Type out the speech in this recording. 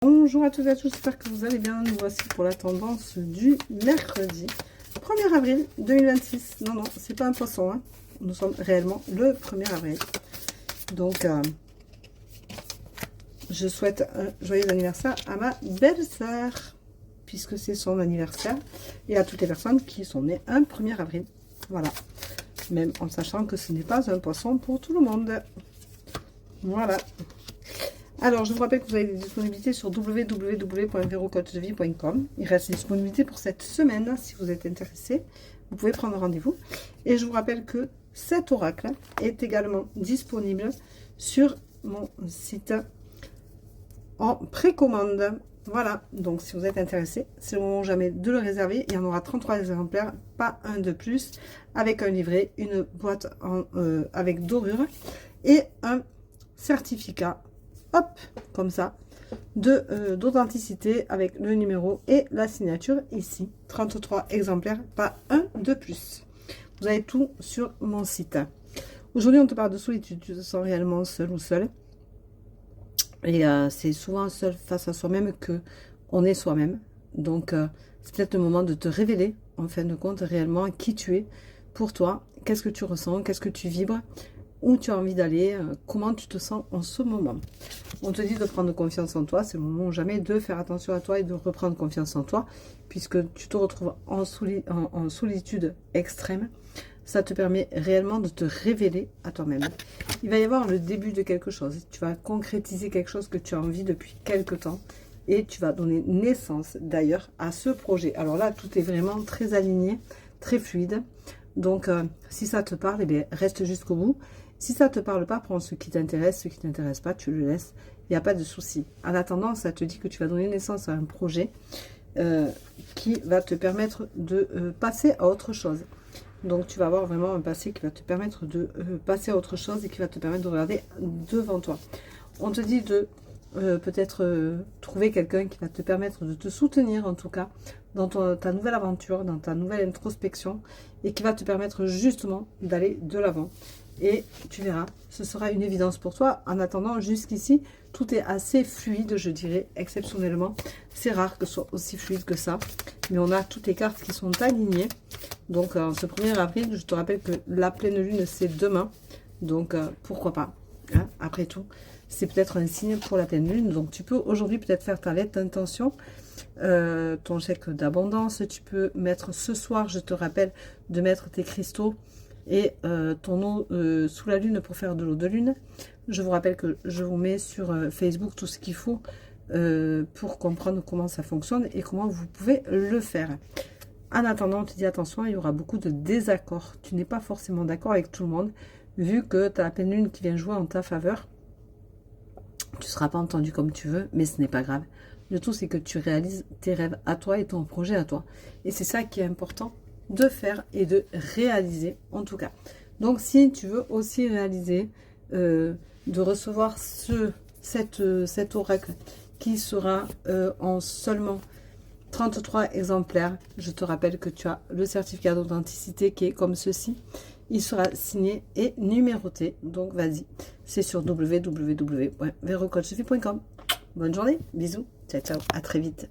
Bonjour à toutes et à tous, j'espère que vous allez bien. Nous voici pour la tendance du mercredi 1er avril 2026. Non, c'est pas un poisson, hein. Nous sommes réellement le 1er avril. Donc, je souhaite un joyeux anniversaire à ma belle-sœur, puisque c'est son anniversaire, et à toutes les personnes qui sont nées un 1er avril. Voilà. Même en sachant que ce n'est pas un poisson pour tout le monde. Voilà. Alors, je vous rappelle que vous avez des disponibilités sur www.verocoachdevie.com. Il reste des disponibilités pour cette semaine. Si vous êtes intéressé, vous pouvez prendre rendez-vous. Et je vous rappelle que cet oracle est également disponible sur mon site en précommande. Voilà, donc si vous êtes intéressé, c'est le moment jamais de le réserver. Il y en aura 33 exemplaires, pas un de plus, avec un livret, une boîte avec dorure et un certificat. Hop, comme ça, d'authenticité avec le numéro et la signature ici. 33 exemplaires, pas un de plus. Vous avez tout sur mon site. Aujourd'hui, on te parle de solitude. Tu te sens réellement seul ou seul. Et c'est souvent seul face à soi-même que on est soi-même. Donc, c'est peut-être le moment de te révéler, en fin de compte, réellement qui tu es pour toi. Qu'est-ce que tu ressens, qu'est-ce que tu vibres, où tu as envie d'aller, comment tu te sens en ce moment. On te dit de prendre confiance en toi, c'est le moment ou jamais de faire attention à toi et de reprendre confiance en toi, puisque tu te retrouves en solitude extrême. Ça te permet réellement de te révéler à toi-même. Il va y avoir le début de quelque chose. Tu vas concrétiser quelque chose que tu as envie depuis quelque temps. Et tu vas donner naissance d'ailleurs à ce projet. Alors là, tout est vraiment très aligné, très fluide. Donc, si ça te parle, eh bien, reste jusqu'au bout. Si ça ne te parle pas, prends ce qui t'intéresse. Ce qui ne t'intéresse pas, tu le laisses. Il n'y a pas de souci. En attendant, ça te dit que tu vas donner naissance à un projet qui va te permettre de passer à autre chose. Donc, tu vas avoir vraiment un passé qui va te permettre de passer à autre chose et qui va te permettre de regarder devant toi. On te dit de peut-être trouver quelqu'un qui va te permettre de te soutenir, en tout cas, dans ta nouvelle aventure, dans ta nouvelle introspection, et qui va te permettre justement d'aller de l'avant. Et tu verras, ce sera une évidence pour toi. En attendant, jusqu'ici, tout est assez fluide, je dirais, exceptionnellement. C'est rare que ce soit aussi fluide que ça. Mais on a toutes les cartes qui sont alignées. Donc, ce 1er avril, je te rappelle que la pleine lune, c'est demain. Donc, pourquoi pas, hein, après tout, c'est peut-être un signe pour la pleine lune. Donc, tu peux aujourd'hui peut-être faire ta lettre d'intention, ton chèque d'abondance. Tu peux mettre ce soir, je te rappelle, de mettre tes cristaux et ton eau sous la lune pour faire de l'eau de lune. Je vous rappelle que je vous mets sur Facebook tout ce qu'il faut pour comprendre comment ça fonctionne et comment vous pouvez le faire. En attendant, on te dit attention, il y aura beaucoup de désaccords. Tu n'es pas forcément d'accord avec tout le monde, vu que tu as la pleine lune qui vient jouer en ta faveur. Tu ne seras pas entendu comme tu veux, mais ce n'est pas grave. Le tout, c'est que tu réalises tes rêves à toi et ton projet à toi. Et c'est ça qui est important de faire et de réaliser, en tout cas. Donc, si tu veux aussi réaliser, de recevoir cet oracle qui sera en seulement 33 exemplaires, je te rappelle que tu as le certificat d'authenticité qui est comme ceci. Il sera signé et numéroté. Donc, vas-y, c'est sur www.verocoachdevie.com. Bonne journée, bisous, ciao, ciao, à très vite.